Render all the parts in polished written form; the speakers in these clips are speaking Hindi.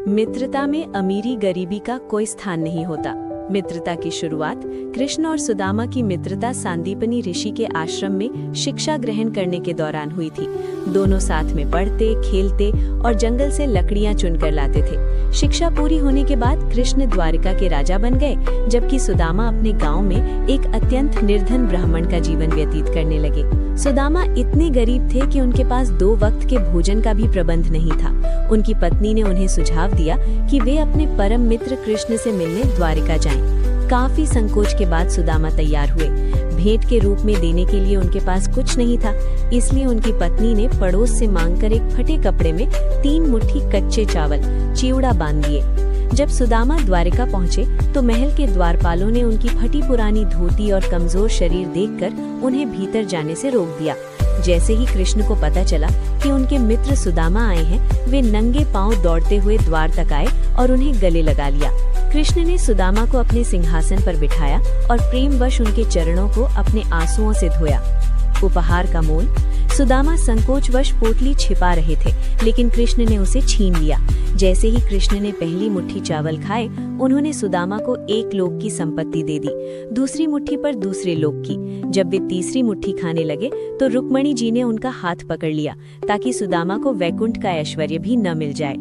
मित्रता में अमीरी गरीबी का कोई स्थान नहीं होता। मित्रता की शुरुआत कृष्ण और सुदामा की मित्रता सांदीपनी ऋषि के आश्रम में शिक्षा ग्रहण करने के दौरान हुई थी। दोनों साथ में पढ़ते, खेलते और जंगल से लकड़ियां चुनकर लाते थे। शिक्षा पूरी होने के बाद कृष्ण द्वारिका के राजा बन गए, जबकि सुदामा अपने गांव में एक अत्यंत निर्धन ब्राह्मण का जीवन व्यतीत करने लगे। सुदामा इतने गरीब थे कि उनके पास 2 वक्त के भोजन का भी प्रबंध नहीं था। उनकी पत्नी ने उन्हें सुझाव दिया कि वे अपने परम मित्र कृष्ण से मिलने द्वारिका जाएं। काफी संकोच के बाद सुदामा तैयार हुए। भेंट के रूप में देने के लिए उनके पास कुछ नहीं था, इसलिए उनकी पत्नी ने पड़ोस से मांगकर एक फटे कपड़े में 3 मुट्ठी कच्चे चावल चिवड़ा बांध दिए। जब सुदामा द्वारिका पहुंचे तो महल के द्वारपालों ने उनकी फटी पुरानी धोती और कमजोर शरीर देखकर उन्हें भीतर जाने से रोक दिया। जैसे ही कृष्ण को पता चला कि उनके मित्र सुदामा आए हैं, वे नंगे पांव दौड़ते हुए द्वार तक आए और उन्हें गले लगा लिया। कृष्ण ने सुदामा को अपने सिंहासन पर बिठाया और प्रेमवश उनके चरणों को अपने आंसुओं से धोया। उपहार का मोल। सुदामा संकोचवश पोटली छिपा रहे थे, लेकिन कृष्ण ने उसे छीन लिया। जैसे ही कृष्ण ने पहली मुट्ठी चावल खाए, उन्होंने सुदामा को 1 लोक की संपत्ति दे दी, दूसरी मुट्ठी पर दूसरे लोक की। जब वे तीसरी मुट्ठी खाने लगे तो रुक्मणी जी ने उनका हाथ पकड़ लिया ताकि सुदामा को वैकुंठ का ऐश्वर्य भी न मिल जाए।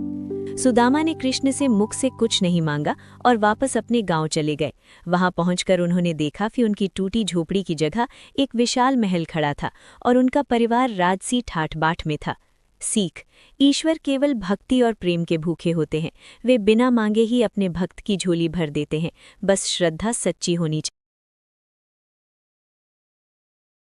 सुदामा ने कृष्ण से मुख से कुछ नहीं मांगा और वापस अपने गांव चले गए। वहां पहुंचकर उन्होंने देखा कि उनकी टूटी झोपड़ी की जगह एक विशाल महल खड़ा था और उनका परिवार राजसी ठाठ-बाट में था। सीख: ईश्वर केवल भक्ति और प्रेम के भूखे होते हैं। वे बिना मांगे ही अपने भक्त की झोली भर देते हैं। बस श्रद्धा सच्ची होनी चाहिए।